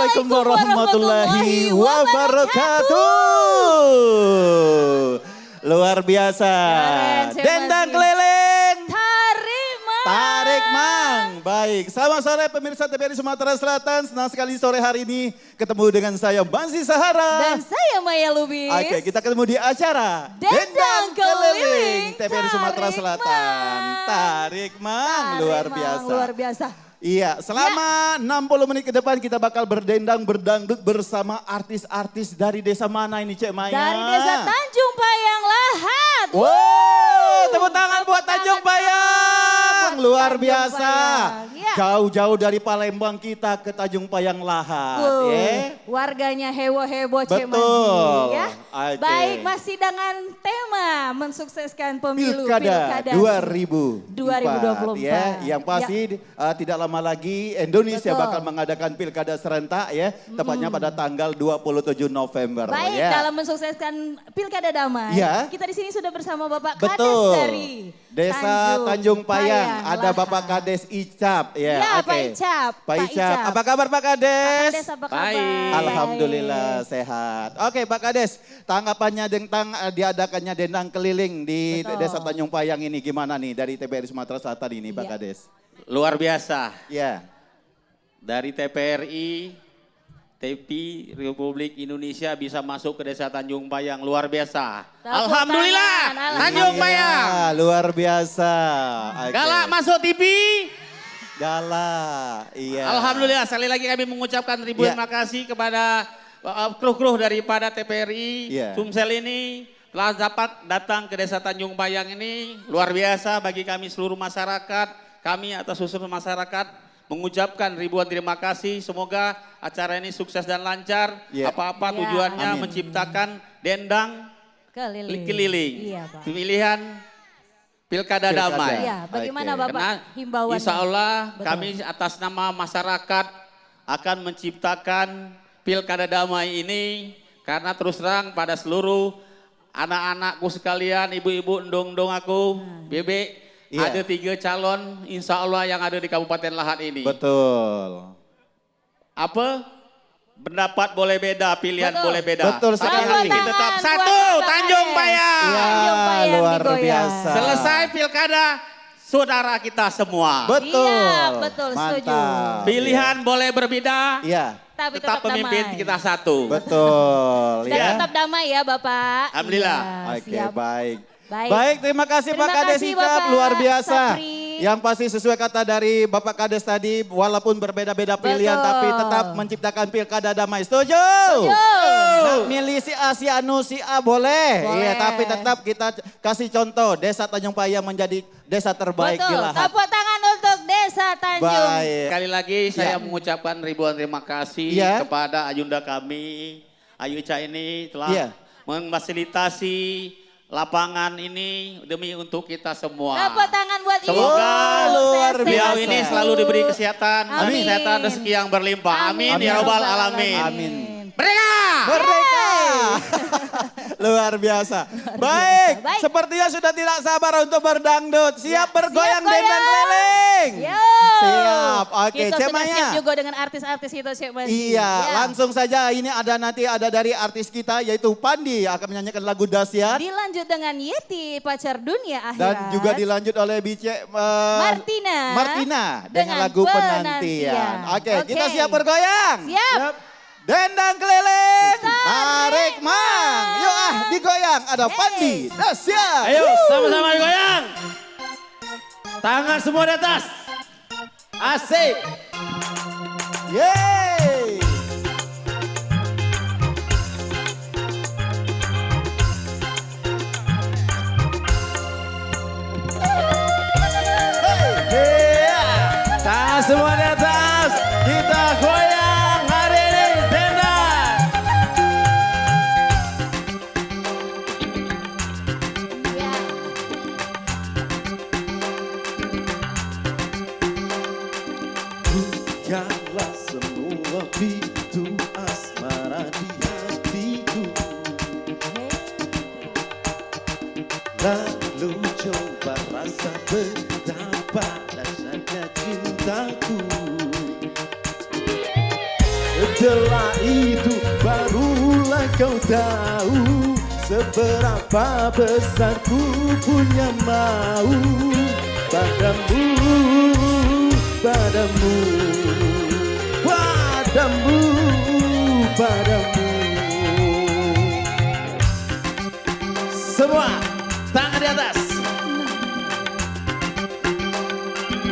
Assalamualaikum warahmatullahi wabarakatuh. Luar biasa. Dendang keliling. Tarik Mang. Baik, selamat sore pemirsa TVRI Sumatera Selatan. Senang sekali sore hari ini ketemu dengan saya Bansi Sahara. Dan saya Maya Lubis. Oke, kita ketemu di acara Dendang Keliling TVRI Sumatera Selatan. Tarik Mang, luar biasa. Luar biasa. Iya, selama 60 menit ke depan kita bakal berdendang berdangdut bersama artis-artis dari desa mana ini Cek Maya? Dari desa Tanjung Payang Lahat. Wow, tepuk tangan buat Tanjung Payang. Luar biasa. Ya. Jauh-jauh dari Palembang kita ke Tanjung Payang Lahat. Warganya heboh-heboh Cek Betul. Ya. Okay. Baik, masih dengan tema mensukseskan pemilu Pilkada 2024. 2024. Ya, yang pasti tidak lama lagi Indonesia bakal mengadakan pilkada serentak ya, tepatnya pada tanggal 27 November. Baik, ya. dalam mensukseskan pilkada damai, Ya. kita di sini sudah bersama Bapak Kades Betul. dari Desa Tanjung Payang. Ada Lahat. Bapak Kades Icap ya. Ya, oke. Pak Icap. Pak Icap. Apa kabar Pak Kades? Pak Kades apa kabar? Baik. Alhamdulillah sehat. Oke Pak Kades, tanggapannya tentang diadakannya dendang keliling di Betul. Desa Tanjung Payang ini gimana nih dari TVRI Sumatera Selatan ini Pak Iya. Kades? Luar biasa. Ya. Dari TVRI, TV Republik Indonesia bisa masuk ke Desa Tanjung Payang. Luar biasa. Tepuk Alhamdulillah. tangan, Tanjung Iya, Payang. luar biasa. Oke. Galak masuk TV. Galak, iya. Alhamdulillah. Sekali lagi kami mengucapkan ribuan Ya. makasih kepada kru-kru daripada TVRI. Ya. Sumsel ini telah dapat datang ke Desa Tanjung Payang ini. Luar biasa bagi kami seluruh masyarakat. Kami atas seluruh masyarakat mengucapkan ribuan terima kasih. Semoga acara ini sukses dan lancar. Ya. Apa-apa Ya. tujuannya Amin. menciptakan dendang keliling. Iya, Pak. Pemilihan pilkada Pilkada. damai. Iya, bagaimana Oke. Bapak Karena himbauannya? insya Allah Betul. kami atas nama masyarakat akan menciptakan pilkada damai ini. Karena terus terang pada seluruh anak-anakku sekalian, ibu-ibu, endong-endong aku, bebek. Iya. Ada 3 calon insya Allah yang ada di Kabupaten Lahat ini. Betul. Apa? Pendapat boleh beda, pilihan Betul. boleh beda. Betul Tapi sekali. hati Tangan tetap buat satu, Bapak Tanjung Kades. Payang. Ya, Tanjung Payang luar digoyang. biasa. Selesai pilkada, saudara kita semua. Betul. Iya, betul, setuju. Mantap. Pilihan boleh berbeda, Iya, Tapi tetap pemimpin damai. kita satu. betul. Dan ya. tetap damai ya Bapak. Alhamdulillah. Iya, Oke, siap. baik. Baik. Baik, terima kasih Terima Pak Kades kasih, Icap, Bapak luar biasa. Sapri. Yang pasti sesuai kata dari Bapak Kades tadi, walaupun berbeda-beda pilihan, Betul. tapi tetap menciptakan pilkada damai. Setuju? Nah, milih si A, si Anu, si A boleh. Boleh. Iya, tapi tetap kita kasih contoh, Desa Tanjung Payang menjadi desa terbaik di Betul, Lahat. tepuk tangan untuk Desa Tanjung. Baik. Sekali lagi saya Ya. mengucapkan ribuan terima kasih Ya. kepada Ayunda kami. Ayu Ica ini telah Ya. memfasilitasi lapangan ini demi untuk kita semua. Tepuk tangan buat Ibu. Semoga luar Sehat beliau biasa. ini selalu diberi kesehatan, Amin. kesehatan rezeki yang berlimpah. Amin, Amin. ya robbal alamin. Amin. Merdeka! Merdeka! Luar biasa. Baik, Baik. sepertinya sudah tidak sabar untuk berdangdut. Siap Ya, bergoyang siap dendang goyang. keliling. Yo. Siap. Oke, Kita Cek sudah Maya. siap juga dengan artis-artis itu Cek Maya. Iya, Ya. langsung saja ini ada dari artis kita yaitu Pandi akan menyanyikan lagu Dahsyat Dilanjut dengan Yeti, pacar dunia akhirat. dan juga dilanjut oleh Bice Martina dengan lagu Penantian. Oke, kita siap bergoyang. Siap. Dendang keliling, Tarik tarik mang. Yuk digoyang. Ada Pandi, Dahsyat. Ayo sama-sama goyang. Tangan semua di atas. Asik. Yeay. Tangan semua di atas. Kita goyang hari ini dendang. Ya. Bukalah semua pintu asmara di hatiku, lalu coba rasa betapa dahsyatnya cintaku. Setelah itu barulah kau tahu seberapa besar ku punya mau padamu, padamu, padamu, padamu. Semua tangan di atas.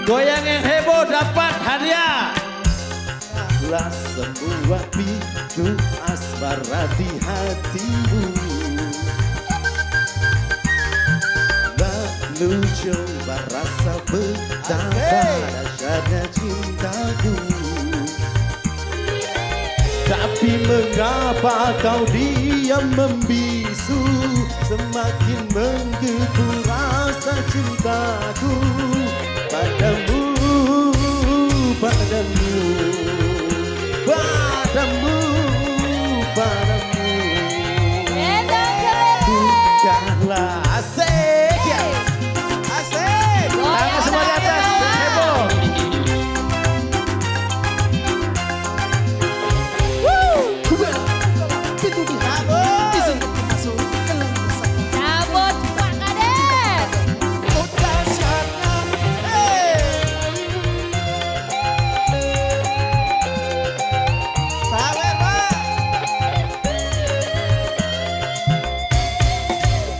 Goyang yang heboh dapat hadiah. Lah semua pintu asmara di hatimu. Lalu coba rasa betapa dahsyatnya cintaku. Tapi mengapa kau diam membisu, semakin menggebu rasa cintaku padamu, padamu, padamu, padamu. Bukanlah asik ya, asik. Tangan semua di atas, heboh. Pintu dihabis, izinkan masuk ke dalam rasakan. Cabut Pak Kades. Oh dahsyatnya, Sawer, Pak.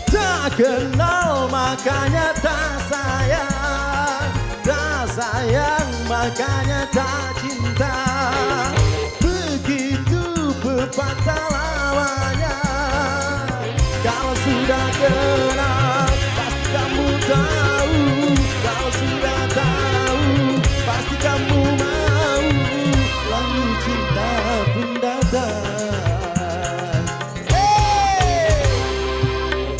tak kenal makanya tak sayang, tak sayang makanya tak cinta. Begitu pepatah lamanya. Kalau sudah kenal pasti kamu tahu. Kalau sudah tahu pasti kamu mau. Lalu cinta pun datang.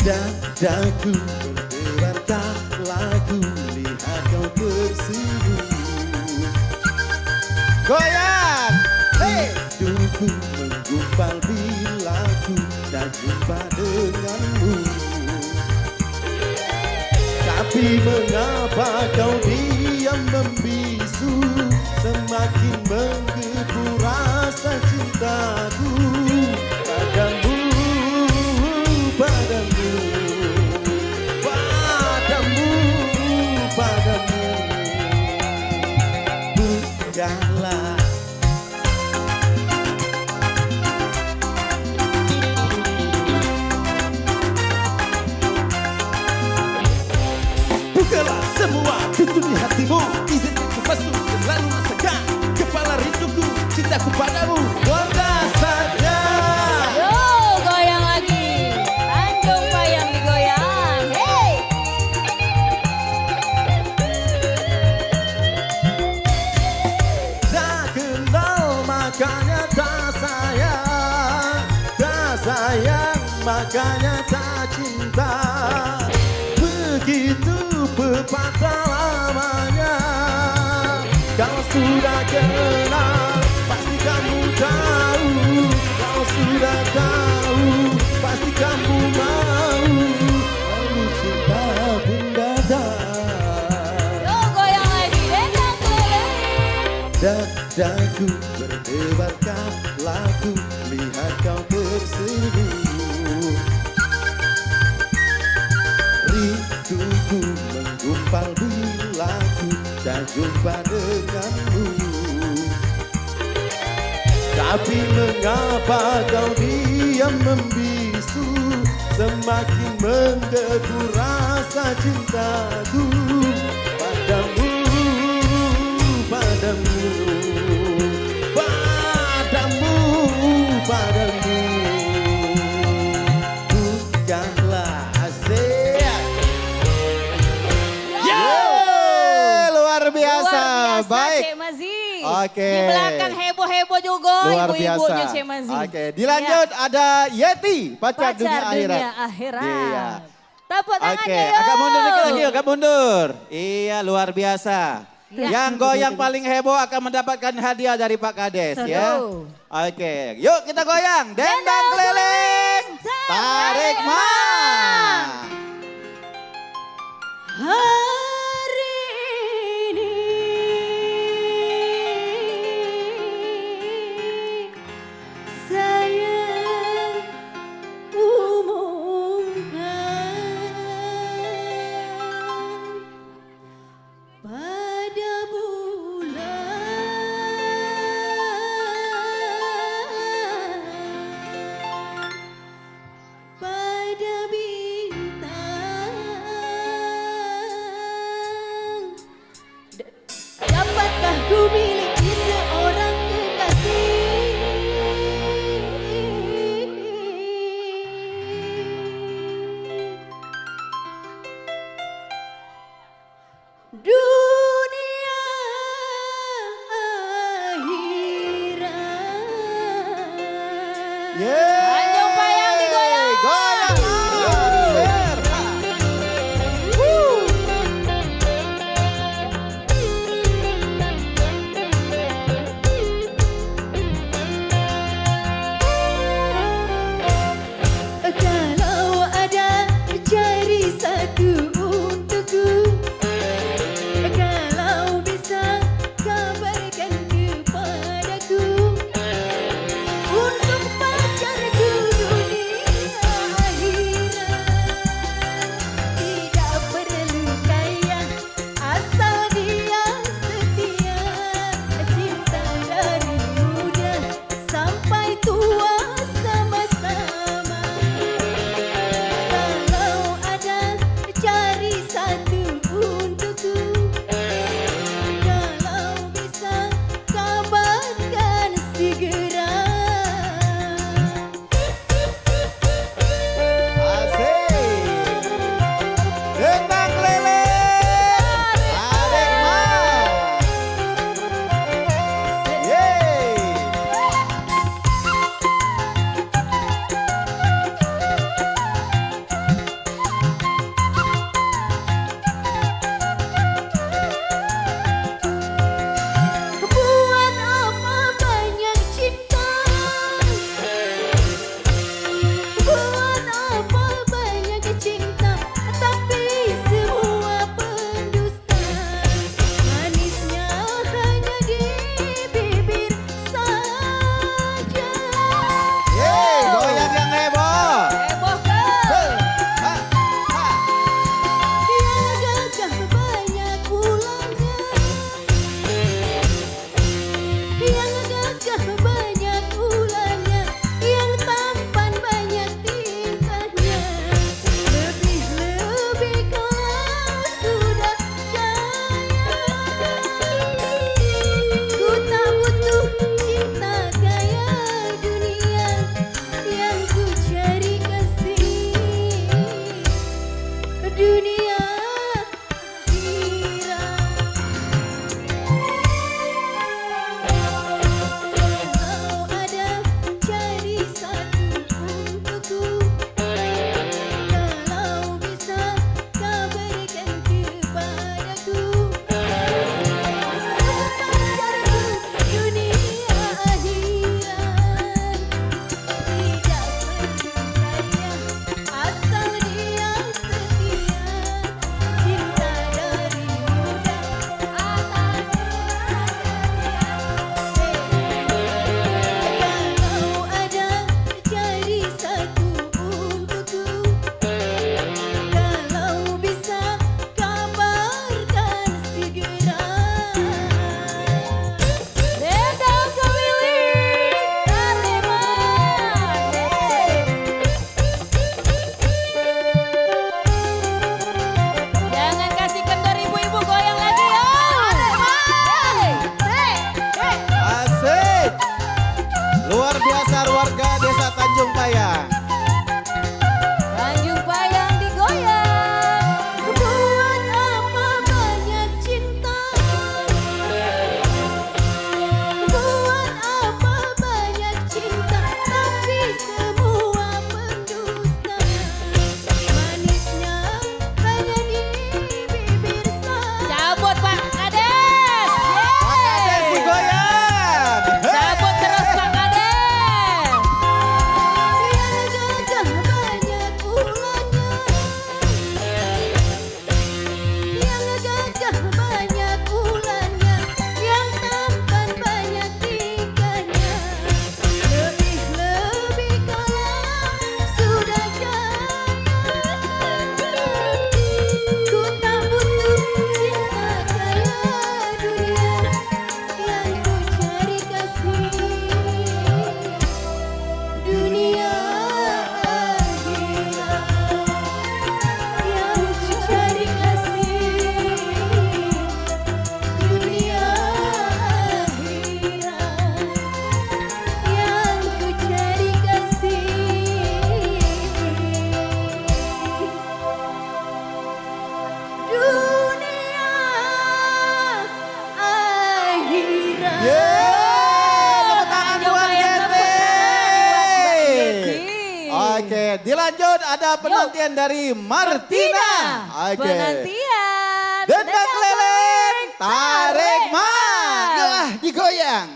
Dadaku berdebar tak lagu, lihat kau tersenyum. Goyang. Hidupku menggumpal bila ku tak jumpa denganmu. Tapi mengapa kau diam membisu, semakin menggebu rasa cintaku padamu, padamu, padamu, padamu. Bukanlah bukalah semua pintu di hatimu, izinkan ku masuk dan lalu rasakan kepala rinduku, cintaku padamu. Wondasanya Yo, goyang lagi. Tanjung Bayang digoyang. Hey. tak kenal makanya tak sayang, tak sayang makanya tak cinta. Begitu pepatah lamanya. Kalau sudah kenal pasti kamu tahu. Kalau sudah tahu pasti kamu mau. Lalu cinta pun datang. Yo, goyang lagi. Dendang keliling. Dadaku berdebarkan lagu, lihat kau tersenyum. Rinduku menggumpal bila ku tak jumpa denganmu. Tapi mengapa kau diam membisu, semakin menggebu rasa cintaku padamu, padamu, padamu, padamu. Bukanlah asik. Luar biasa. Baik. Cek Mazi. Oke. Di belakang heboh-heboh juga Luar ibu-ibunya biasa. Cek Mazi. Oke, dilanjut ada Yeti, pacar, Pacar dunia akhirat. dunia akhirat. Iya. Tepuk tangannya Oke, yuk. agak mundur dikit lagi, agak mundur. Iya, luar biasa. Ya. Yang goyang paling heboh akan mendapatkan hadiah dari Pak Kades ya. Seru. Oke, yuk kita goyang. Dendang keliling, tarik mang. Hari ini ada penantian dari Martina. Oke. Penantian. Dendang keleleng, tarik mang. Nah, digoyang.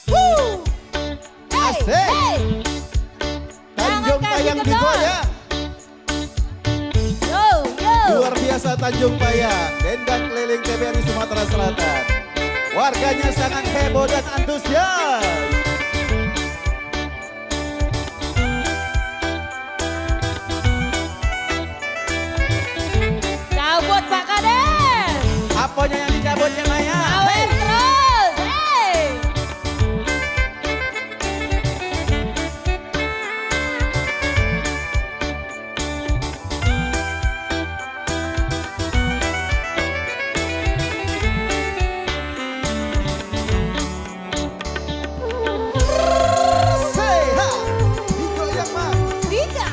Woo. Hey, Asik. hey. Tanjung Jangan kasih Payang kendor. digoyang. Yo, yo. Luar biasa Tanjung Payang, dendang keliling TVRI Sumatera Selatan. Warganya sangat heboh dan antusias. Cabut Pak Kades. Apanya yang dicabutnya Maya? Kawin terus. Hey. Say ha, digoyang mang. Tiga.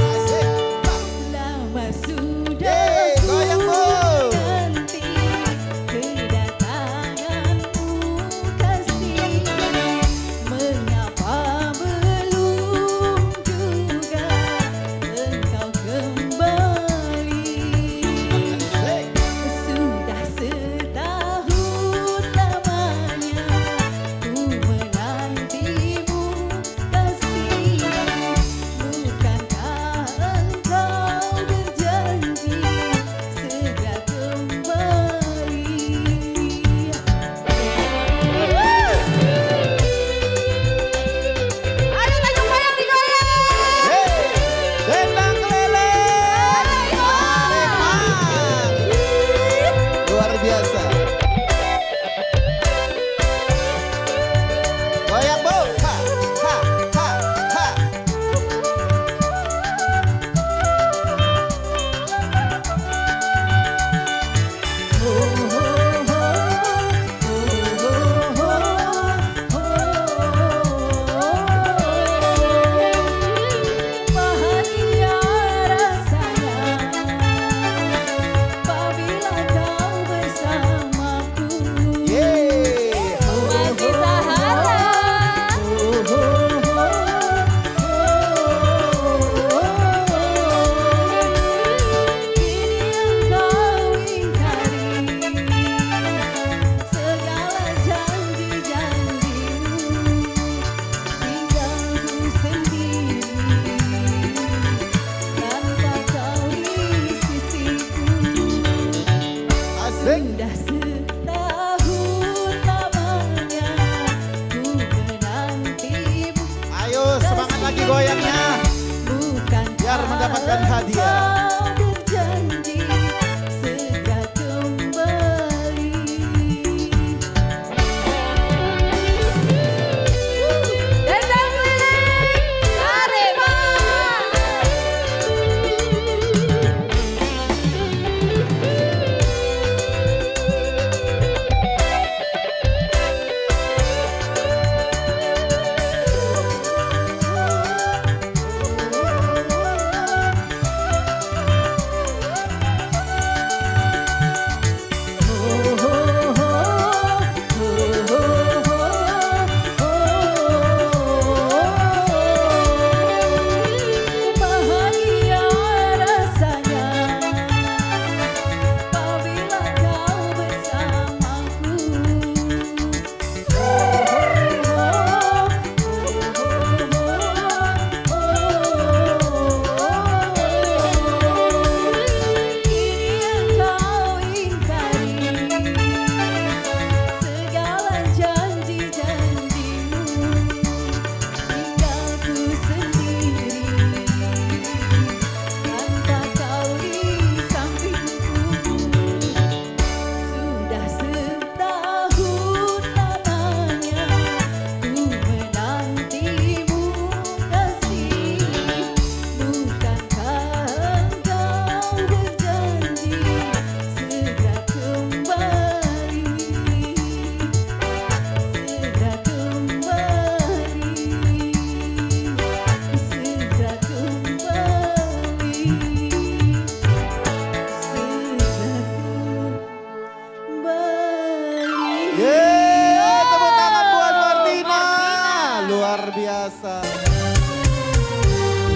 Asik. Ha. Lama sudah Yeay, goyang bu. nanti kedatanganmu kasih. Mengapa belum juga engkau kembali? Asik. Sudah setahun lamanya ku menantimu kasih. Bukankah engkau berjanji segera kembali? Ayo Tanjung Payang digoyang! Yeay, dendang keliling, tarik mang. Luar biasa. Goyang bu. Ha, ha, ha, ha. Bahagia rasanya apabila kau bersamaku. Yeay. Masih Sahara. Kini engkau ingkari segala janji-janjimu. Tinggalku sendiri tanpa kau di sisiku. Asik. Sudah setahun lamanya ku menantimu. Ayo semangat lagi goyangnya. Bukan Biar mendapatkan hadiah. kau berjanji segera kembali. Dendang keliling, tarik mang.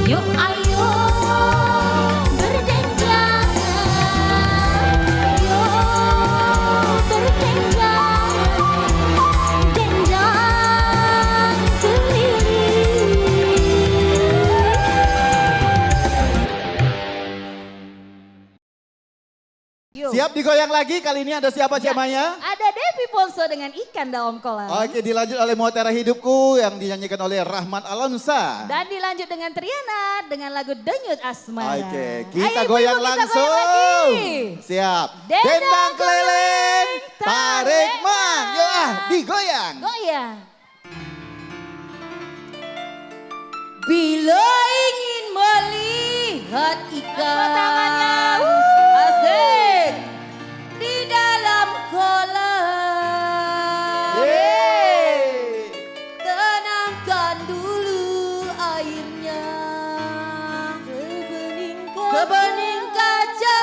Yuk ayo berdenjangan, yuk berdenjangan, dendang keliling. Yuk. Siap digoyang lagi, kali ini ada siapa Ya, Cemanya? ada Devi Ponso dengan ikan dalam kolam. Oke, dilanjut oleh Mutiara Hidupku yang dinyanyikan oleh Rahmat Alamsa. Dan dilanjut dengan Triana dengan lagu Denyut Asmara. Oke, kita Ayo, goyang ibu-ibu, kita langsung. goyang lagi. Siap. Dendang Dendang keliling, tarik tarik mang. mang. Ya, digoyang. Goyang. Bila ingin melihat ikan, tangannya, asik, di dalam kolam, Yeay. tenangkan dulu airnya, ke bening kaca.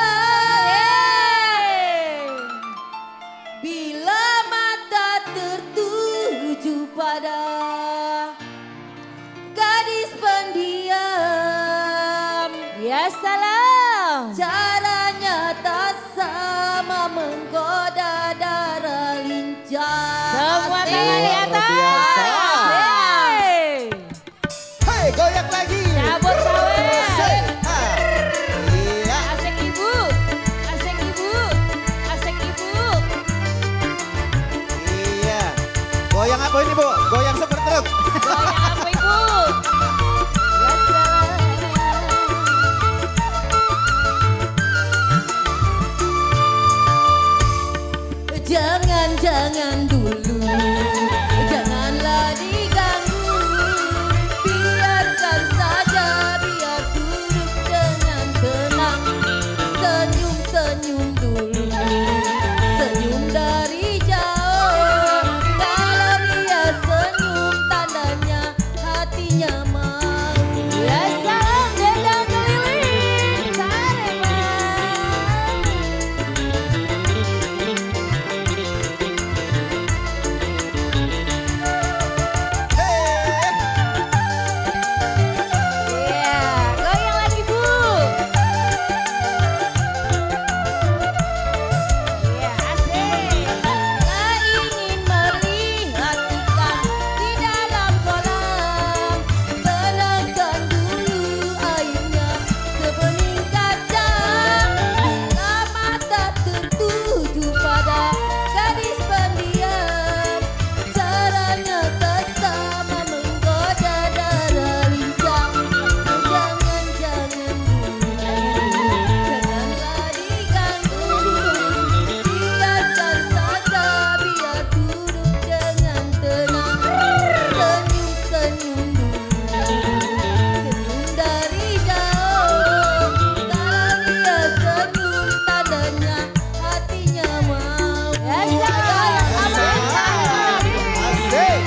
Bila mata tertuju pada gadis pendiam, ya salam, caranya tak sama menggoda darah lincah. Semua tangan di atas. Hey. Hai, goyang lagi. Cabut sawer. Asik. Ah. Iya. Asik ibu, asik ibu, asik ibu. Iya. Goyang apa ini, Bu? Goyang super truk. Goyang apa ibu? Ya salam. Jangan dulu, janganlah diganggu. Biarkan saja, biar duduk dengan tenang. Senyum-senyum dulu, senyum dari jauh. Kalau dia senyum, tandanya hatinya mau. Ya salam dendang keliling, tarik mang. Iya, goyang lagi Bu. Iya, asik. Tak ingin melihat ikan di dalam kolam, tenangkan dulu airnya sebening kaca. Bila mata tertuju pada gadis pendiam, caranya tak sama menggoda darah lincah. Jangan dulu, janganlah diganggu. Biarkan saja, biar duduk dengan tenang. Senyum-senyum dulu, senyum dari jauh. Kalau dia senyum, tandanya hatinya mau. Ya salam, aman. Asik.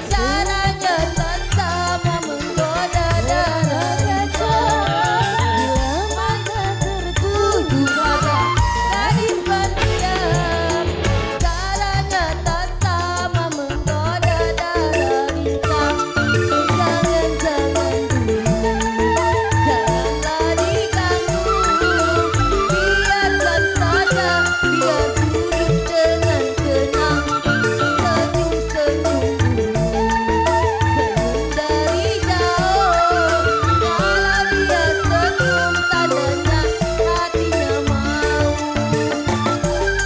Caranya tak sama menggoda darah lincah. Bila mata tertuju pada gadis pendiam, caranya tak sama menggoda darah lincah. Jangan dulu, janganlah diganggu. Biarkan saja, biar duduk dengan tenang. Senyum-senyum dulu, senyum dari jauh. Kalau dia senyum, tandanya hatinya mau.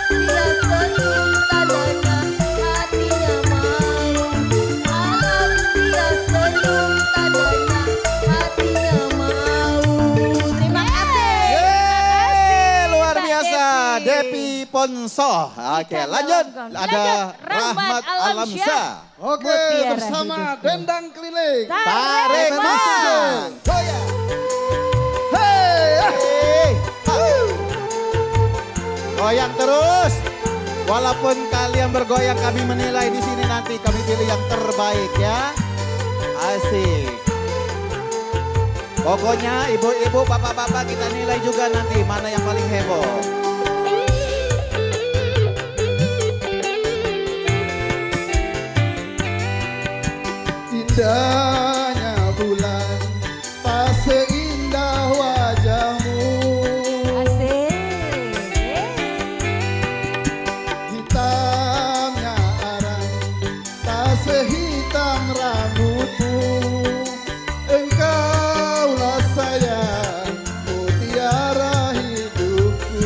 Dia senyum, tandanya hatinya mau. Kalau dia senyum, tandanya hatinya mau. Terima kasih. Yeay, luar Mbak biasa. Devi. Devi Ponso. Oke, Ikan lanjut. dalam kolam. Ada Lanjut, Rahmat Rahmat Alamsa. Oke, Mutiara bersama Hidupku. Dendang Keliling. Tarik mang. Goyang. Hey, Hey. Ha. Goyang terus. Walaupun kalian bergoyang, kami menilai di sini nanti. Kami pilih yang terbaik ya. Asik. Pokoknya ibu-ibu, bapak-bapak kita nilai juga nanti mana yang paling heboh. Indahnya bulan, tak seindah wajahmu. Asik. Hitamnya arang, tak sehitam rambutmu. Engkaulah sayang, mutiara hidupku.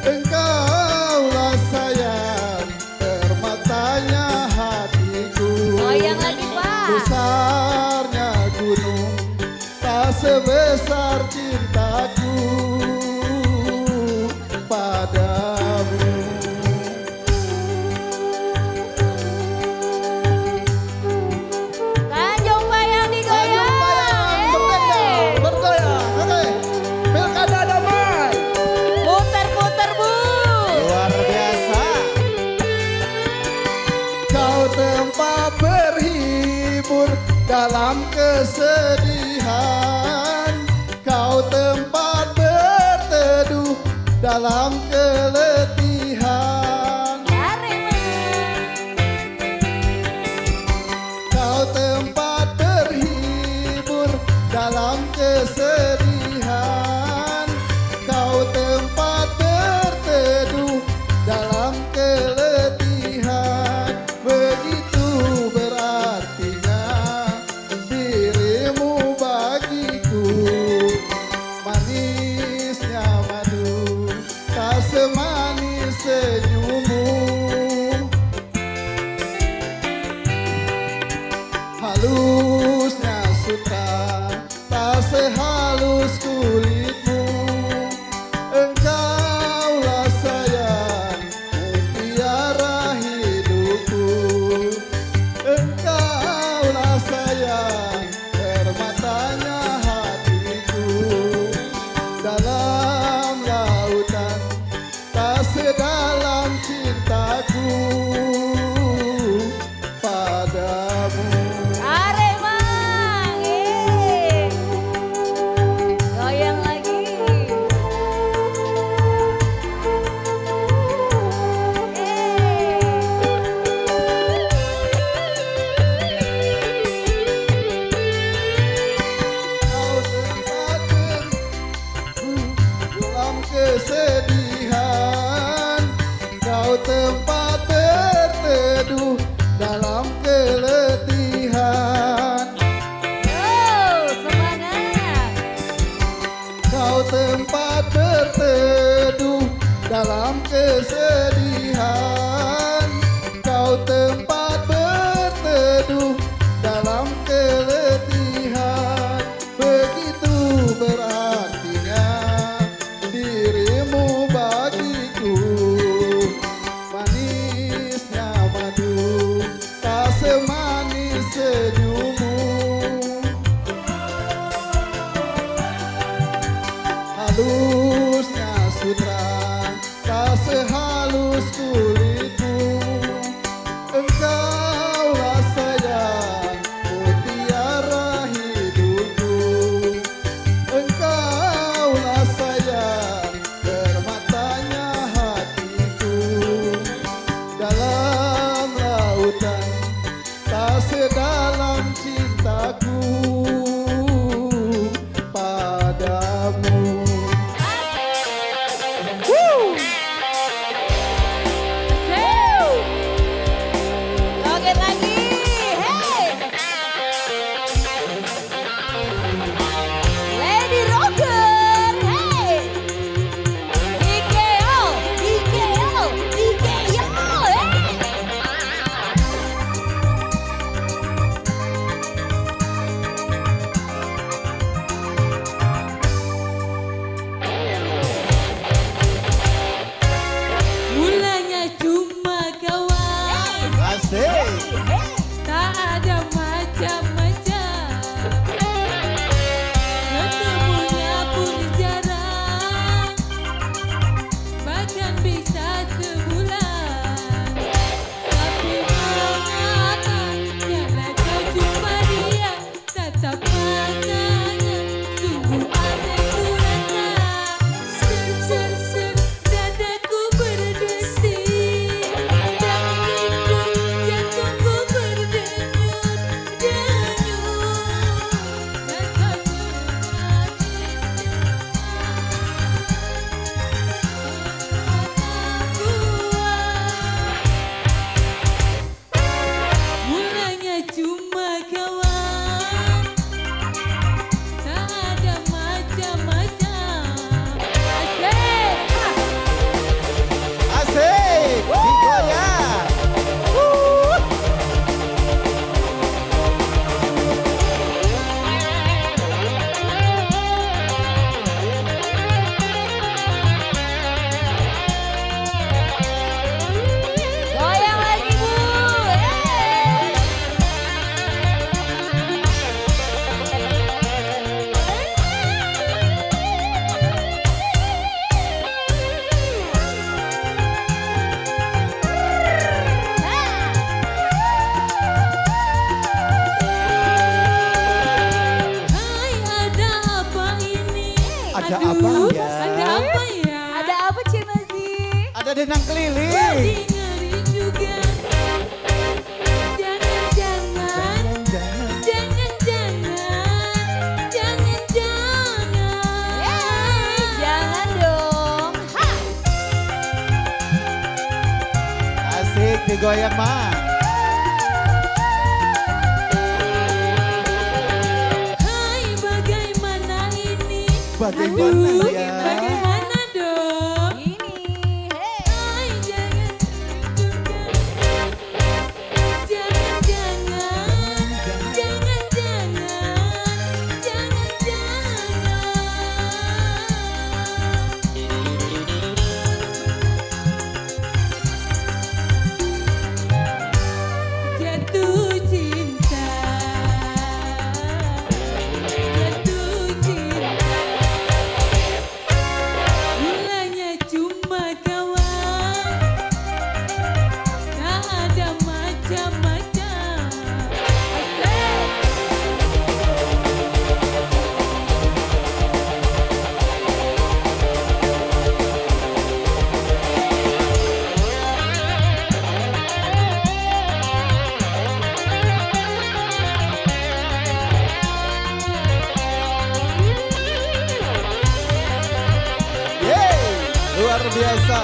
Engkaulah sayang, permatanya hatiku. Goyang lagi Pak. Besarnya gunung, tak sebesar cintaku padamu. Tanjung Bayang digoyang. Tanjung Bayang berdendang, bergoyang. Oke, pilkada damai. Puter-puter Bu. Luar biasa. Kau tempat berhibur dalam kesedihan. Kau tempat berteduh dalam keletihan. Arema. Kau tempat berhibur dalam kesedihan. Kau tempat berteduh dalam keletihan. Begitu berartinya dirimu bagiku. Manisnya madu, tak semanis senyummu. Halusnya sutra, tak sehalus kulitmu. Engkaulah sayang, mutiara hidupku. Engkaulah sayang, permatanya hatiku. Dalam lautan, tak sedalam cintaku padamu. Arema. Goyang lagi. Kau tempat dalam kesedihan. Kau tempat berteduh dalam keletihan. Oh, semangat. Kau tempat berteduh dalam kesedihan. Kau tempat berteduh dalam keletihan. Begitu berartinya dirimu bagiku. Manisnya madu, tak semanis senyummu. Halusnya sutra, tak sehalus kulitmu. Engkaulah sayang, mutiara hidupku. Engkaulah sayang, permatanya hatiku. Dalam lautan, tak sedalam cintaku padamu. Ada dendang keliling. Ngeri juga. Jangan-jangan. Jangan-jangan. Jangan-jangan. Jangan dong. Ha. Asik digoyang mah. Hai bagaimana ini? Bagaimana Aduh, ya? Bagaimana dong? Ini. Hai jangan juga. Jangan-jangan. Jangan-jangan. Jangan-jangan. Jatuh cinta. Jatuh cinta. Mulanya cuma kawan. Tak ada macam-macam. Yeay, luar biasa.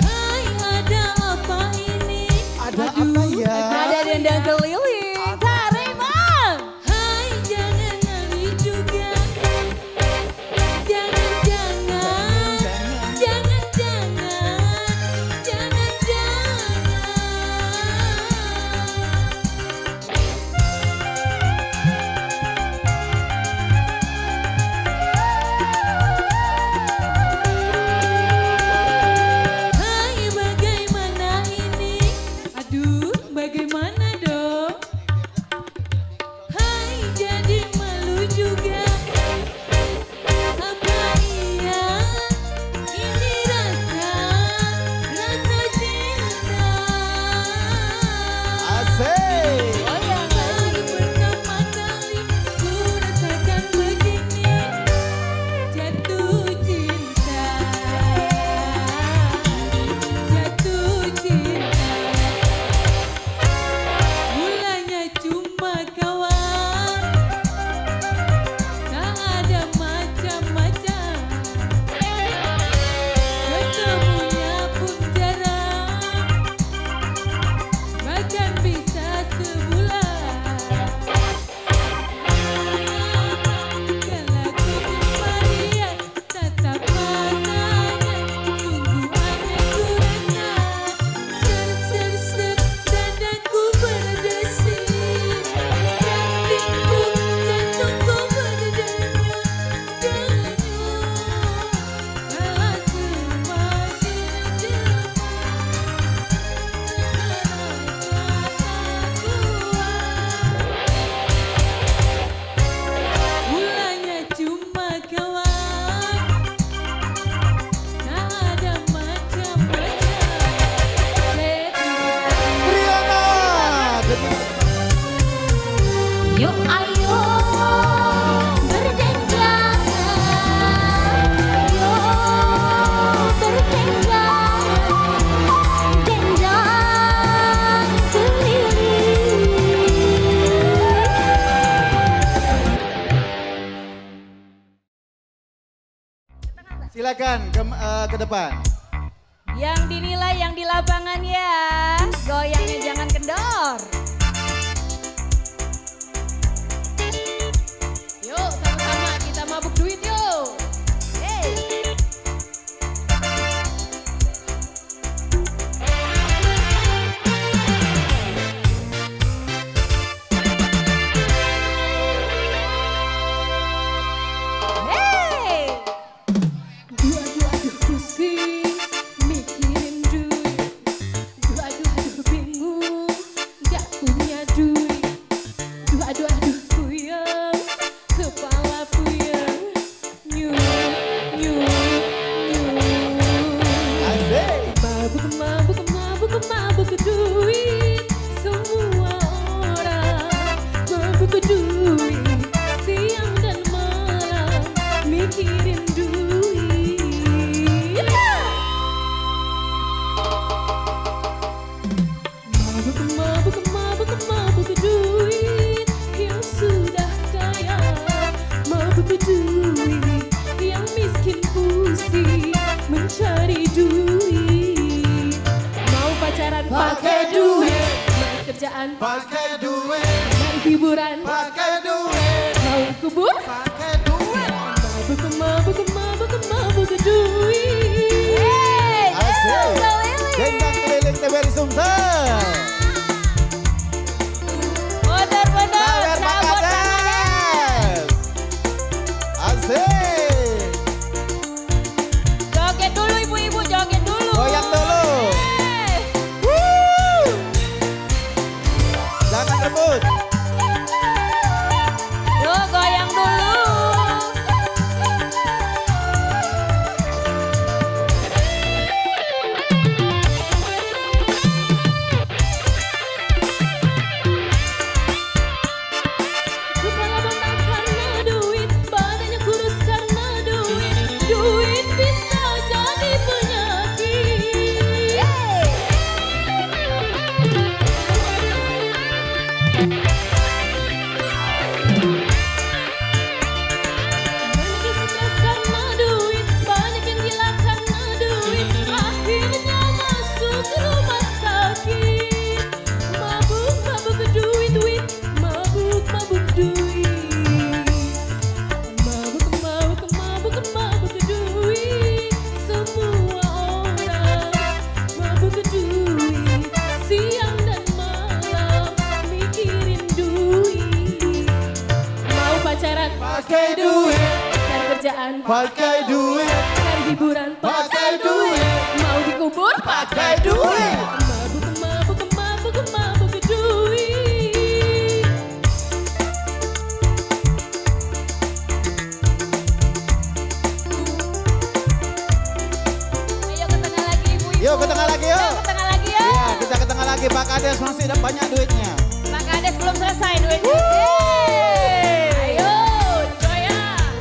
Hai ada apa ini? Ada apa ya? Ada dendang keliling. Tarik bang. Hai jangan nangis juga. Jangan-jangan. Jangan-jangan. Jangan-jangan. Hai bagaimana ini? Aduh bagaimana dong? Hai jadi malu juga. Apa iya ini rasa cinta? Asik. Baru pertama kali ku rasakan begini. Jatuh cinta. Jatuh cinta. Mulanya cuma kawan. Tak ada macam-macam. Ketemunya pun jarang. Bahkan bisa sebulan. Kalau ku melihat tatap matanya, sungguh aneh ku rasa. Ser-ser-ser dadaku berdesir, jantungku berdenyut-denyut. Malah semakin jelek. Mulanya cuma kawan. Tak ada macam-macam. Riana. Yuk ayo berdendang. Yuk berdendang. Dendang keliling. Silakan ke depan. Yang dinilai yang di lapangan ya. Goyangnya jangan kendor. Yuk sama-sama kita mabuk duit yuk. Hey. Hey. Aduh pusing mikirin duit. Aduh bingung gak kerjaan, pakai duit, cari hiburan, pakai duit, mau kubur, pakai duit. mabuk duit. Asik. Dendang keliling TVRI Sumsel. Bener-bener, Sawer Pak cabut tangannya. Kades. Asik. Joget dulu ibu-ibu, joget dulu. Goyang dulu. Eh. Jangan rebut. Yuk goyang dulu. Kepala bengkak karena duit, badannya kurus karena duit. Duit bisa jadi penyakit. Banyak yang stres karena duit, banyak yang gila karena duit. Akhirnya masuk rumah sakit. Mabuk duit, mabuk duit. Mabuk duit. Semua orang mabuk duit. Siang dan malam mikirin duit. Mau pacaran Pakai duit, cari kerjaan, pakai duit, cari hiburan, pakai duit, mau dikubur, pakai duit. mabuk duit. Ayo ke tengah lagi ibu-ibu. Yuk ke tengah lagi yuk. Yuk ke tengah lagi ya. Iya, kita ke tengah lagi. Pak Kades masih ada banyak duitnya. Pak Kades belum selesai duitnya. Yeay. Ayo, goyang.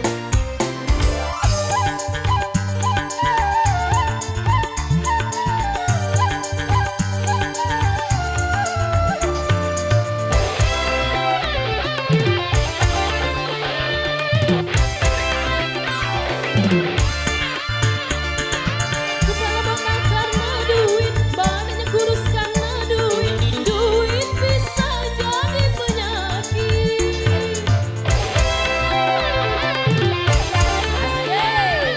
Kepala bengkak karena duit, badannya kurus karena duit. Duit bisa jadi penyakit. Asik.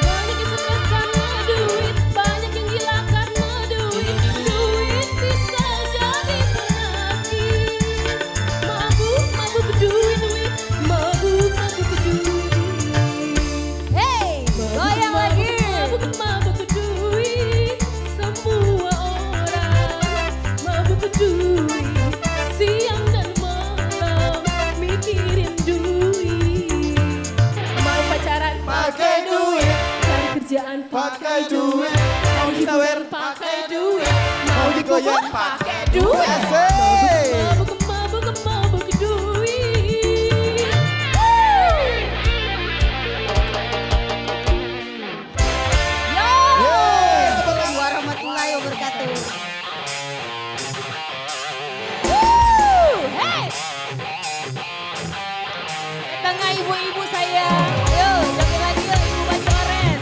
Banyak yang stres karena duit, banyak yang gila karena duit. Duit bisa jadi penyakit. Mabuk duit, mabuk duit. Hey, goyang lagi. Mabuk duit, semua orang mabuk duit. Siang dan malam mikirin duit. Mau pacaran, Pakai duit, cari kerjaan, pakai duit, mau disawer, pakai duit, mau digoyang, pakai duit. Asik. Mabuk duit. Yo. Yeay. warahmatullahi wabarakatuh. Hey. Tengah ibu-ibu saya. Ayo, joget lagi yuk ibu baju oren.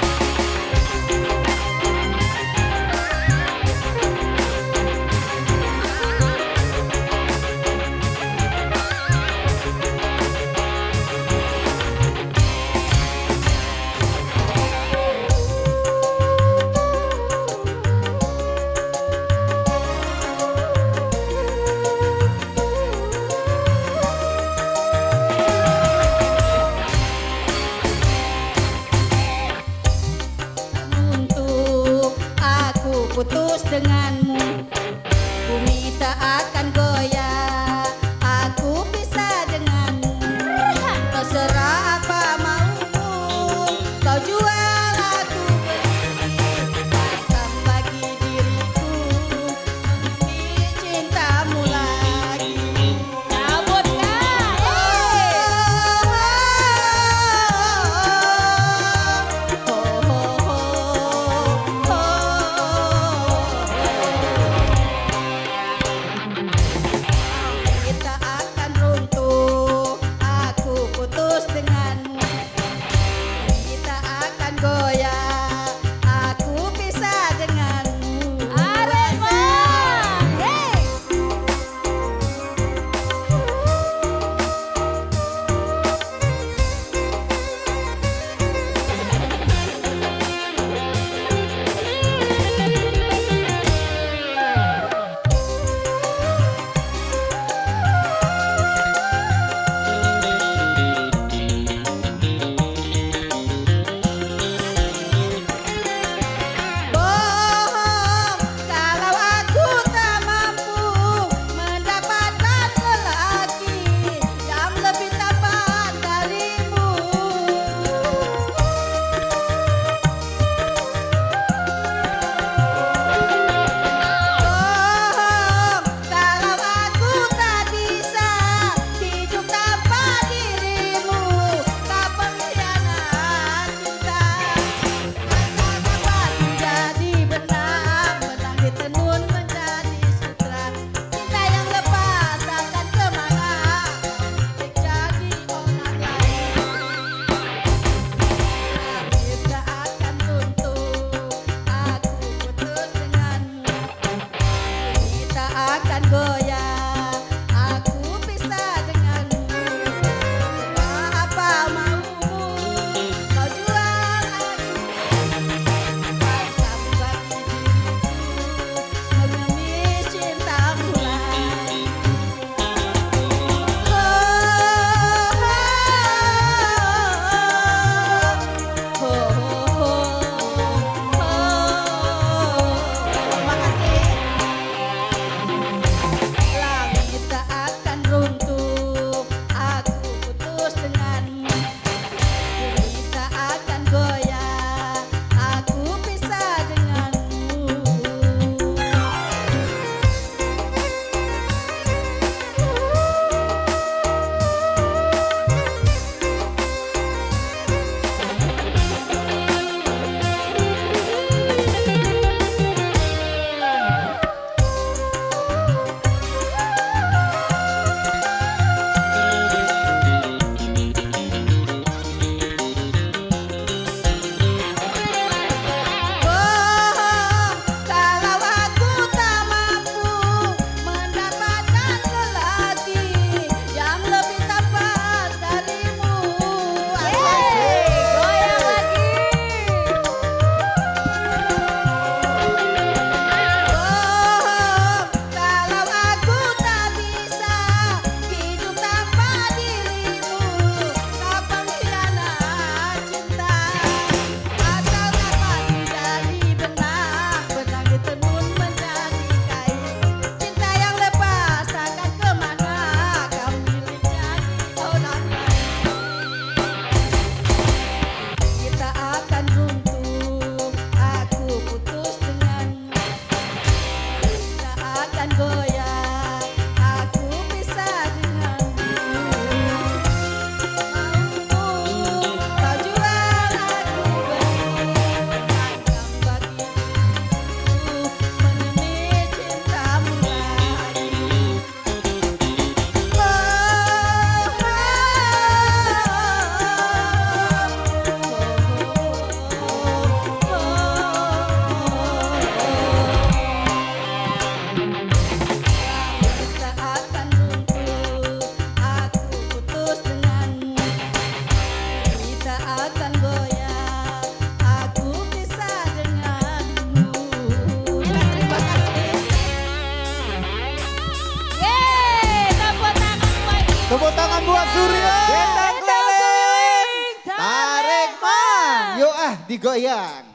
digoyang.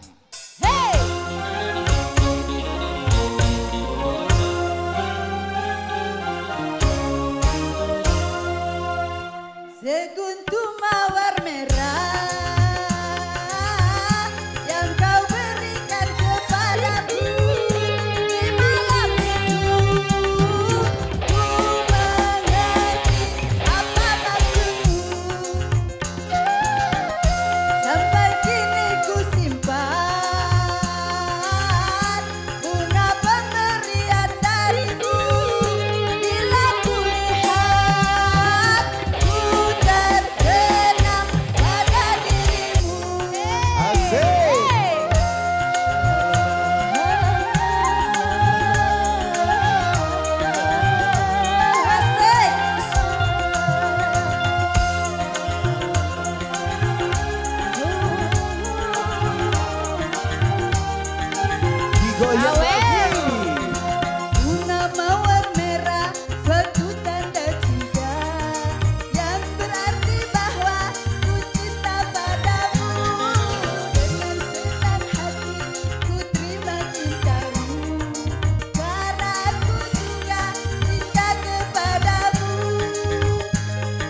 Hey. Seguntum mawar merah yang kau berikan kepadaku di malam itu, ku mengerti apa maksudmu. Sampai kini ku simpan bunga pemberian darimu. Bila ku lihat ku terkenang pada dirimu. Asik. Digoyang Awe. lagi. Bunga mawar merah suatu tanda cinta yang berarti bahwa ku cinta padamu. Dengan senang hati ku terima cintamu karena aku juga cinta kepadamu.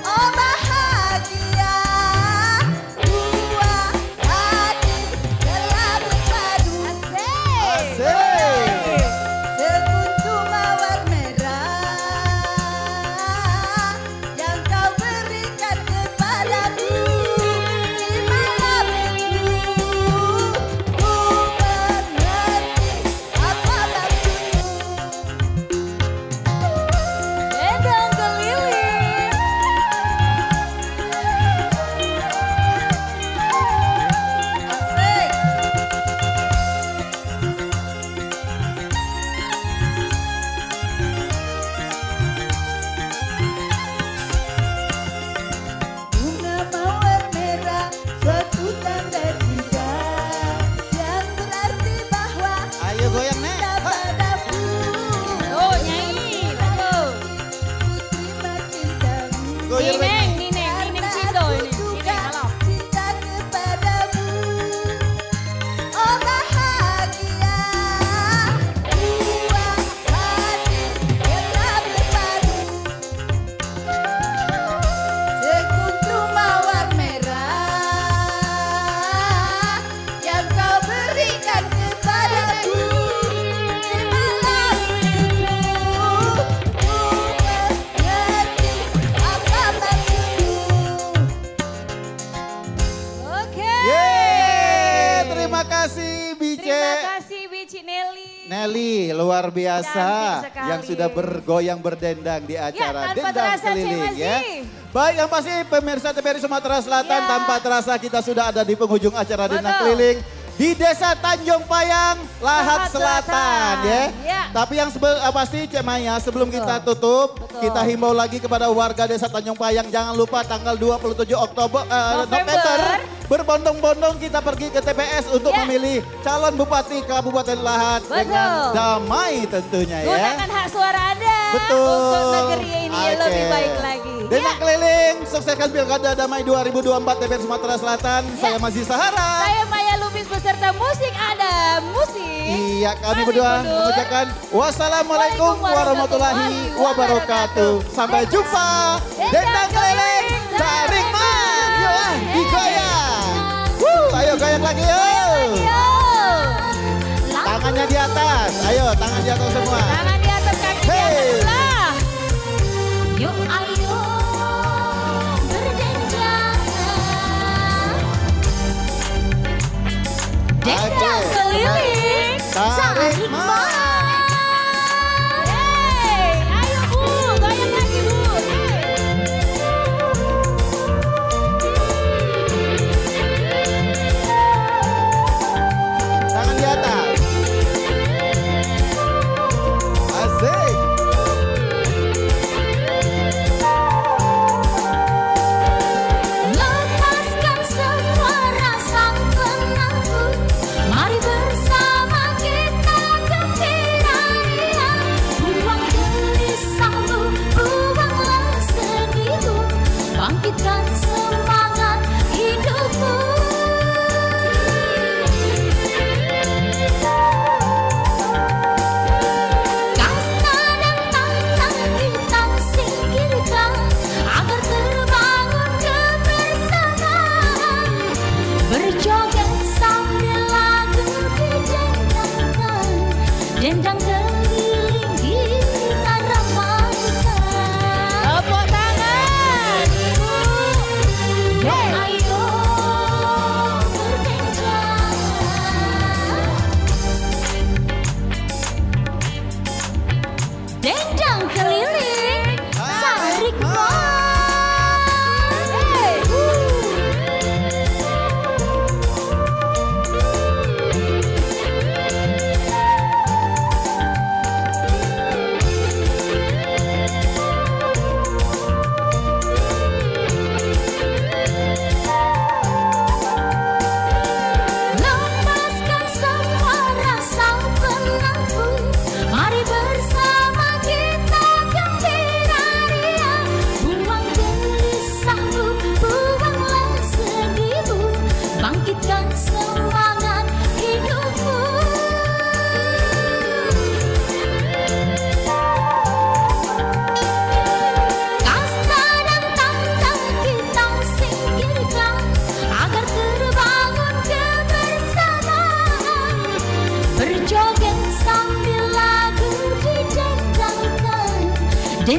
Oh bahagia dua hati telah bersatu. Asik. Sekuntum mawar merah yang kau berikan kepadaku di malam itu, ku mengerti apa maksudmu. Gendang keliling. Asik. Bunga mawar merah suatu tanda cinta yang berarti bahwa Ayo goyang, Nek. cinta padaku. Oh nyanyi, betul. Ku terima cintamu. Goyang lagi. Nineng Cindo ini. Cinta kepadamu. Oh bahagia dua hati telah bersatu. Sekuntum mawar merah yang kau berikan kepadaku di malam itu, ku mengerti apa maksudmu. Oke. Yeay, terima kasih Bice. Terima kasih Bici Nelly. Nelly luar biasa Cantik sekali. yang sudah bergoyang berdendang di acara tanpa Dendang terasa, Keliling Cik ya. Mazi. Baik yang pasti pemirsa TVRI Sumatera Selatan Ya. tanpa terasa kita sudah ada di penghujung acara Dendang Betul. Keliling di Desa Tanjung Payang, Lahat Lahat Selatan Selatan. ya. Ya. Tapi yang pasti Cek Maya sebelum kita tutup Betul. kita himbau lagi kepada warga Desa Tanjung Payang jangan lupa tanggal 27 November berbondong-bondong kita pergi ke TPS untuk Ya. memilih calon bupati Kabupaten Lahat Betul. dengan damai tentunya ya. Gunakan hak suara Anda Betul. untuk negeri ini yang Oke. lebih baik lagi. Dendang Keliling, sukseskan Pilkada Damai 2024 TPR Sumatera Selatan. Saya Mazi Sahara. Saya Maya Lubis beserta musik ada musik. Iya, kami Mari berdua mundur. mengucapkan wassalamualaikum warahmatullahi wabarakatuh. Sampai jumpa. Dendang Keliling, tarik man. Yuk ah, digoyang. Ayo goyang lagi yuk. Yo. Tangannya di atas. Ayo, tangan di atas semua. Tangan di atas, kaki di atas Hey. sebelah. Yuk ayo berdendang. Dendang Oke. keliling. Tarik Tarik man. man. Hey, ayo Bu, goyang lagi Bu. Tangan di atas. Asik. Lepaskan semua rasa pengaku. Mari bersama kita gembira. Buang gelisahmu, buanglah sedihmu. Bangkitkan semangat hidupmu.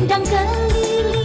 dendang keliling